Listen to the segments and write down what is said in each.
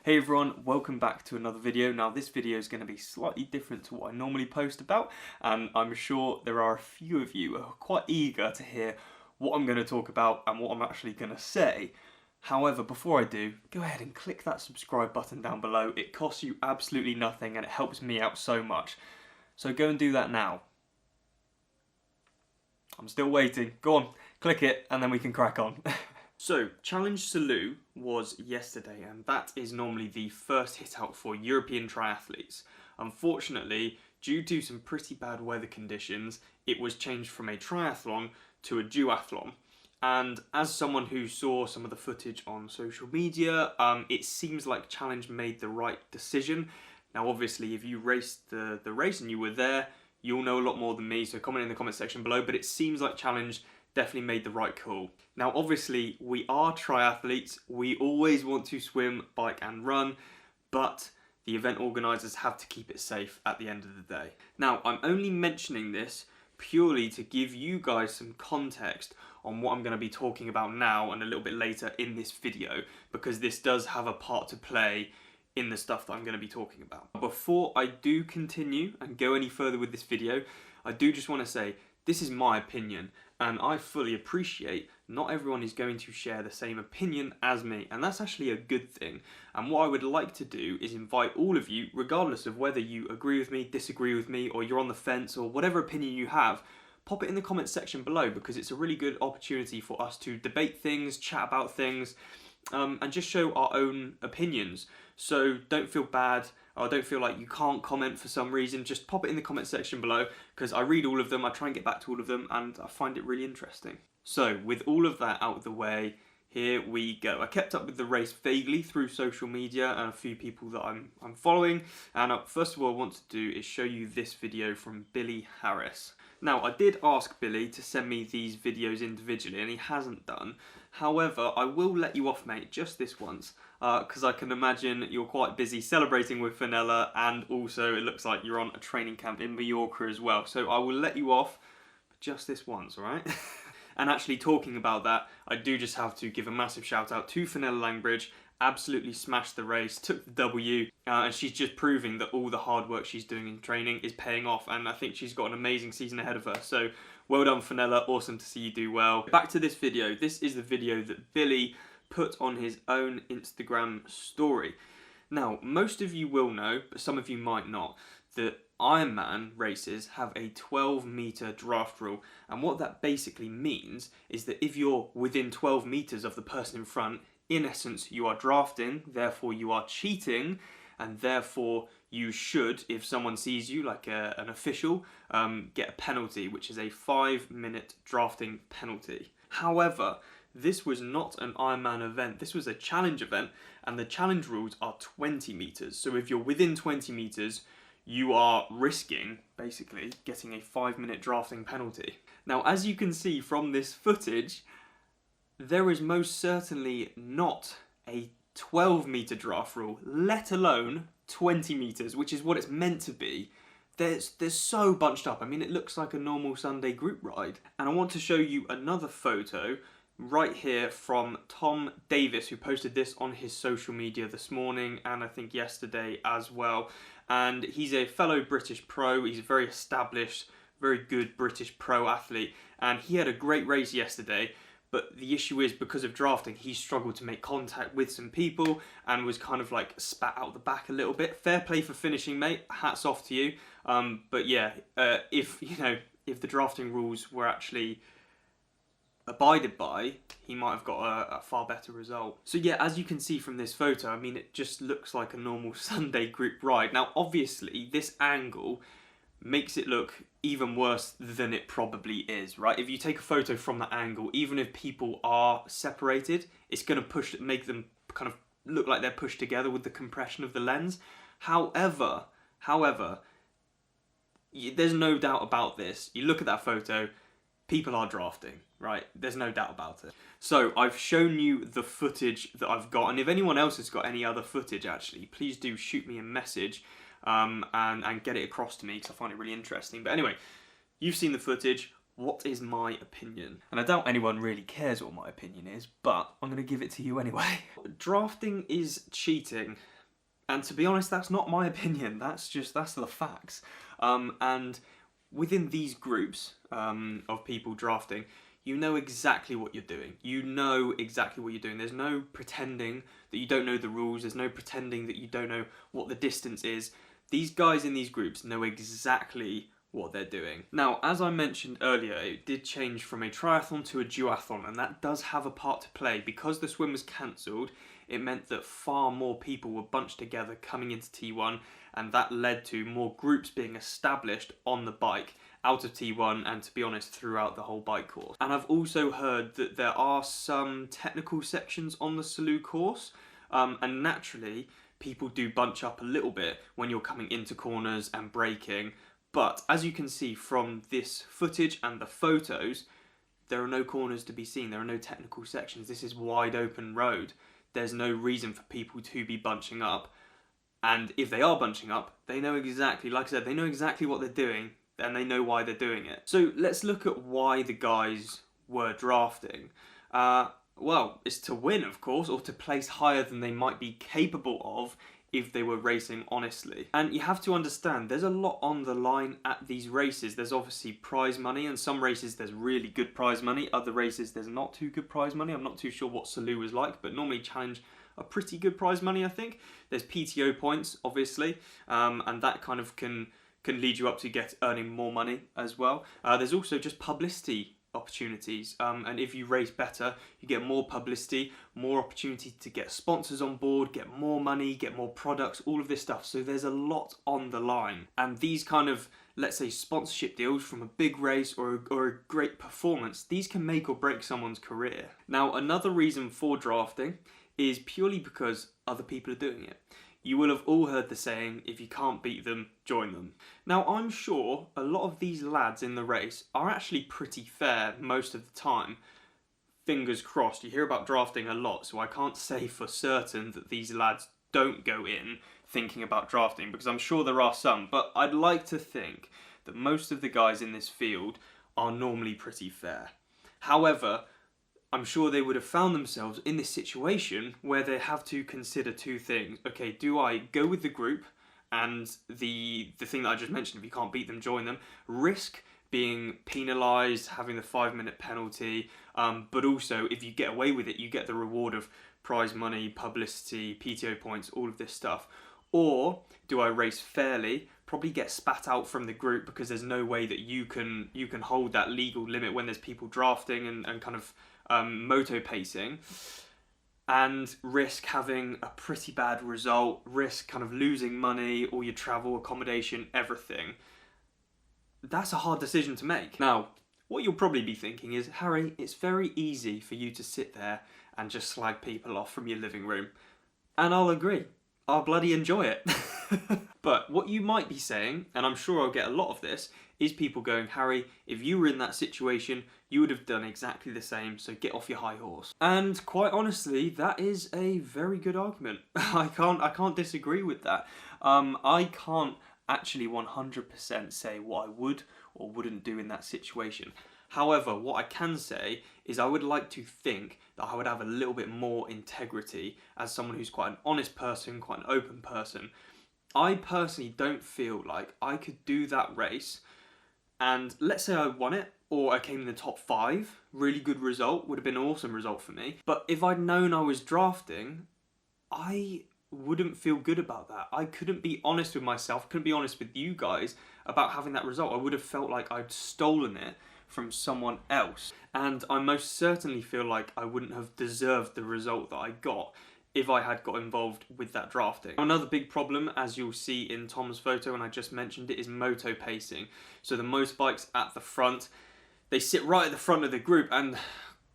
Hey everyone, welcome back to another video. Now this video is going to be slightly different to what I normally post about, and I'm sure there are a few of you who are quite eager to hear what I'm going to talk about and what I'm actually going to say. However, before I do, go ahead and click that subscribe button down below. It costs you absolutely nothing and it helps me out so much. So go and do that now. I'm still waiting. Go on, click it and then we can crack on. So, Challenge Salou was yesterday, and that is normally the first hit out for European triathletes. Unfortunately, due to some pretty bad weather conditions, it was changed from a triathlon to a duathlon. And as someone who saw some of the footage on social media, it seems like Challenge made the right decision. Now, obviously, if you raced the race and you were there, you'll know a lot more than me, so comment in the comment section below, but it seems like Challenge definitely made the right call. Now obviously we are triathletes, we always want to swim, bike and run, but the event organisers have to keep it safe at the end of the day. Now I'm only mentioning this purely to give you guys some context on what I'm going to be talking about now and a little bit later in this video, because this does have a part to play in the stuff that I'm going to be talking about. Before I do continue and go any further with this video, I do just want to say this is my opinion, and I fully appreciate not everyone is going to share the same opinion as me, and that's actually a good thing. And what I would like to do is invite all of you, regardless of whether you agree with me, disagree with me, or you're on the fence, or whatever opinion you have, pop it in the comments section below, because it's a really good opportunity for us to debate things, chat about things, and just show our own opinions. So don't feel bad, or don't feel like you can't comment for some reason. Just pop it in the comment section below, because I read all of them, I try and get back to all of them, and I find it really interesting. So with all of that out of the way, here we go. I kept up with the race vaguely through social media and a few people that I'm following, and first of all I want to do is show you this video from Billy Harris. Now I did ask Billy to send me these videos individually and he hasn't done. However, I will let you off, mate, just this once, because I can imagine you're quite busy celebrating with Fenella, and also it looks like you're on a training camp in Mallorca as well. So I will let you off just this once, alright? And actually talking about that, I do just have to give a massive shout out to Fenella Langbridge. Absolutely smashed the race, took the W, and she's just proving that all the hard work she's doing in training is paying off, and I think she's got an amazing season ahead of her. So well done, Fenella, awesome to see you do well. Back to this video. This is the video that Billy put on his own Instagram story. Now, most of you will know, but some of you might not, that Ironman races have a 12-metre draft rule, and what that basically means is that if you're within 12 metres of the person in front, in essence you are drafting, therefore you are cheating, and therefore you should, if someone sees you, like an official, get a penalty, which is a 5-minute drafting penalty. However, this was not an Ironman event, this was a challenge event, and the challenge rules are 20 metres. So if you're within 20 metres, you are risking, basically, getting a 5-minute drafting penalty. Now, as you can see from this footage, there is most certainly not a 12-metre draft rule, let alone 20 metres, which is what it's meant to be. They're so bunched up. I mean, it looks like a normal Sunday group ride. And I want to show you another photo right here from Tom Davis, who posted this on his social media this morning and I think yesterday as well. And he's a fellow British pro. He's a very established, very good British pro athlete, and he had a great race yesterday. But the issue is, because of drafting, he struggled to make contact with some people and was kind of like spat out the back a little bit. Fair play for finishing, mate. Hats off to you. But yeah, if the drafting rules were actually abided by, he might have got a far better result. So yeah, as you can see from this photo, I mean, it just looks like a normal Sunday group ride. Now, obviously, this angle makes it look even worse than it probably is, right? If you take a photo from that angle, even if people are separated, it's going to make them kind of look like they're pushed together with the compression of the lens. However, there's no doubt about this. You look at that photo, people are drafting, right? There's no doubt about it. So I've shown you the footage that I've got, and if anyone else has got any other footage, actually, please do shoot me a message and get it across to me, because I find it really interesting. But anyway, you've seen the footage. what is my opinion? And I doubt anyone really cares what my opinion is, but I'm going to give it to you anyway. Drafting is cheating. And to be honest, that's not my opinion. That's the facts. And within these groups of people drafting, you know exactly what you're doing. You know exactly what you're doing. There's no pretending that you don't know the rules. There's no pretending that you don't know what the distance is. These guys in these groups know exactly what they're doing. Now, as I mentioned earlier, it did change from a triathlon to a duathlon, and that does have a part to play. Because the swim was cancelled, it meant that far more people were bunched together coming into T1, and that led to more groups being established on the bike out of T1 and, to be honest, throughout the whole bike course. And I've also heard that there are some technical sections on the Salou course, and naturally people do bunch up a little bit when you're coming into corners and braking. But as you can see from this footage and the photos, there are no corners to be seen. There are no technical sections. This is wide open road. There's no reason for people to be bunching up. And if they are bunching up, they know exactly, like I said, they know exactly what they're doing and they know why they're doing it. So let's look at why the guys were drafting. Well, it's to win, of course, or to place higher than they might be capable of if they were racing honestly. And you have to understand, there's a lot on the line at these races. There's obviously prize money, and some races there's really good prize money. Other races there's not too good prize money. I'm not too sure what Salou is like, but normally Challenge are pretty good prize money, I think. There's PTO points, obviously, and that kind of can lead you up to earning more money as well. There's also just publicity opportunities, and if you race better, you get more publicity, more opportunity to get sponsors on board, get more money, get more products, all of this stuff. So there's a lot on the line, and these kind of, let's say, sponsorship deals from a big race or a great performance, these can make or break someone's career. Now, another reason for drafting is purely because other people are doing it. You will have all heard the saying, if you can't beat them, join them. Now, I'm sure a lot of these lads in the race are actually pretty fair most of the time. Fingers crossed. You hear about drafting a lot, so I can't say for certain that these lads don't go in thinking about drafting, because I'm sure there are some, but I'd like to think that most of the guys in this field are normally pretty fair. However, I'm sure they would have found themselves in this situation where they have to consider two things. Okay, do I go with the group and the thing that I just mentioned, if you can't beat them, join them, risk being penalised, having the 5-minute penalty, but also if you get away with it, you get the reward of prize money, publicity, PTO points, all of this stuff. Or do I race fairly, probably get spat out from the group because there's no way that you can hold that legal limit when there's people drafting and kind of moto pacing, and risk having a pretty bad result, risk kind of losing money, all your travel, accommodation, everything. That's a hard decision to make. Now, what you'll probably be thinking is, Harry, it's very easy for you to sit there and just slag people off from your living room. And I'll agree. I'll bloody enjoy it. But what you might be saying, and I'm sure I'll get a lot of this, is people going, Harry, if you were in that situation, you would have done exactly the same, so get off your high horse. And quite honestly, that is a very good argument. I can't disagree with that. I can't actually 100% say what I would or wouldn't do in that situation. However, what I can say is I would like to think that I would have a little bit more integrity as someone who's quite an honest person, quite an open person. I personally don't feel like I could do that race and let's say I won it or I came in the top 5, really good result, would have been an awesome result for me. But if I'd known I was drafting, I wouldn't feel good about that. I couldn't be honest with myself, couldn't be honest with you guys about having that result. I would have felt like I'd stolen it from someone else. And I most certainly feel like I wouldn't have deserved the result that I got if I had got involved with that drafting. Another big problem, as you'll see in Tom's photo, and I just mentioned it, is moto pacing. So the motorbikes at the front, they sit right at the front of the group, and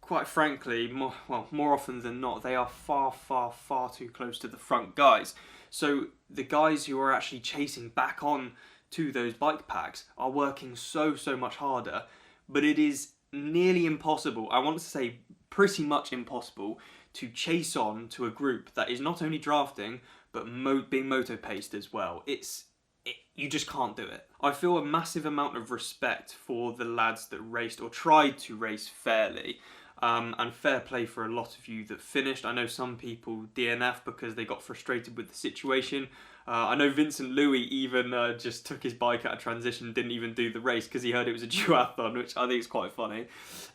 quite frankly, more often than not, they are far, far, far too close to the front guys. So the guys who are actually chasing back on to those bike packs are working so much harder, but it is nearly impossible, I want to say pretty much impossible, to chase on to a group that is not only drafting, but being moto-paced as well. It's you just can't do it. I feel a massive amount of respect for the lads that raced or tried to race fairly. And fair play for a lot of you that finished. I know some people DNF because they got frustrated with the situation. I know Vincent Louis even just took his bike out of transition and didn't even do the race because he heard it was a duathlon, which I think is quite funny.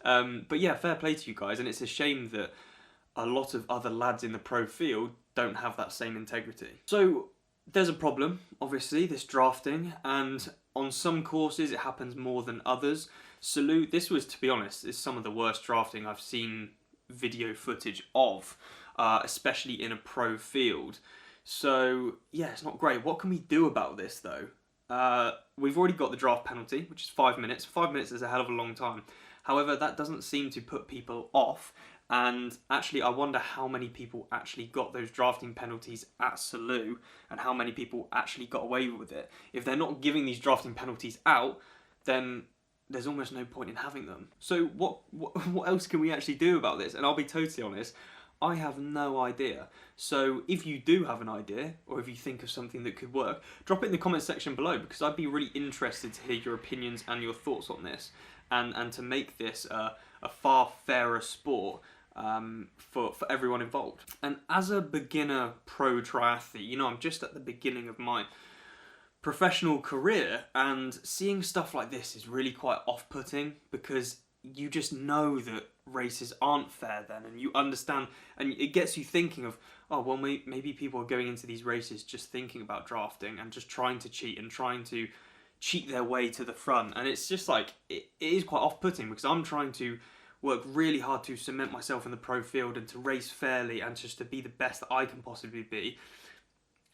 But yeah, fair play to you guys, and it's a shame that a lot of other lads in the pro field don't have that same integrity. So there's a problem, obviously, this drafting, and on some courses it happens more than others. Salute, this was, to be honest, is some of the worst drafting I've seen video footage of, especially in a pro field. So yeah, it's not great. What can we do about this though? We've already got the draft penalty, which is 5 minutes. 5 minutes is a hell of a long time. However, that doesn't seem to put people off. And actually, I wonder how many people actually got those drafting penalties at Salou and how many people actually got away with it. If they're not giving these drafting penalties out, then there's almost no point in having them. So what else can we actually do about this? And I'll be totally honest, I have no idea. So if you do have an idea, or if you think of something that could work, drop it in the comment section below, because I'd be really interested to hear your opinions and your thoughts on this, and to make this a far fairer sport for everyone involved. And as a beginner pro triathlete, you know, I'm just at the beginning of my professional career, and seeing stuff like this is really quite off-putting, because you just know that races aren't fair then, and you understand, and it gets you thinking of, oh well, maybe people are going into these races just thinking about drafting and just trying to cheat and trying to cheat their way to the front. And it's just like, it is quite off-putting, because I'm trying to work really hard to cement myself in the pro field and to race fairly and just to be the best that I can possibly be.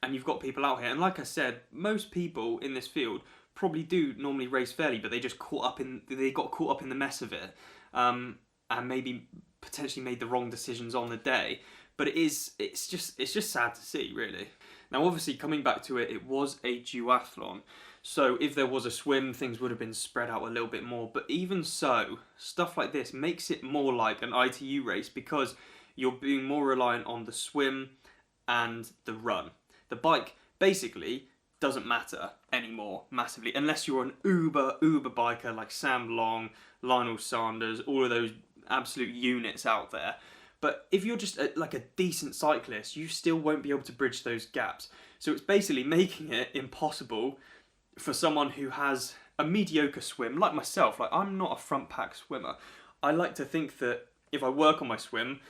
And you've got people out here, and like I said, most people in this field probably do normally race fairly, but they got caught up in the mess of it, and maybe potentially made the wrong decisions on the day. But it's just sad to see, really. Now, obviously, coming back to it, it was a duathlon, so if there was a swim, things would have been spread out a little bit more. But even so, stuff like this makes it more like an ITU race, because you're being more reliant on the swim and the run. The bike basically doesn't matter anymore massively, unless you're an uber biker like Sam Long, Lionel Sanders, all of those absolute units out there. But if you're just like a decent cyclist, you still won't be able to bridge those gaps. So it's basically making it impossible for someone who has a mediocre swim, like myself. Like, I'm not a front pack swimmer. I like to think that if I work on my swim,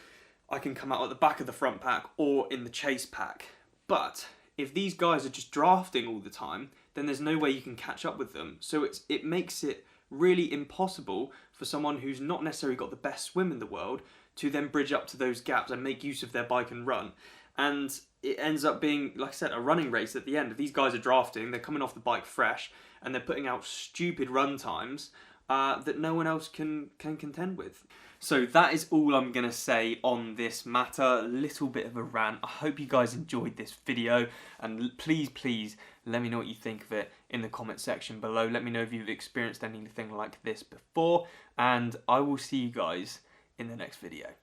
I can come out at the back of the front pack or in the chase pack. But if these guys are just drafting all the time, then there's no way you can catch up with them. So it makes it really impossible for someone who's not necessarily got the best swim in the world to then bridge up to those gaps and make use of their bike and run. And it ends up being, like I said, a running race at the end. If these guys are drafting, they're coming off the bike fresh, and they're putting out stupid run times that no one else can contend with. So that is all I'm going to say on this matter. A little bit of a rant. I hope you guys enjoyed this video, and please let me know what you think of it in the comment section below. Let me know if you've experienced anything like this before, and I will see you guys in the next video.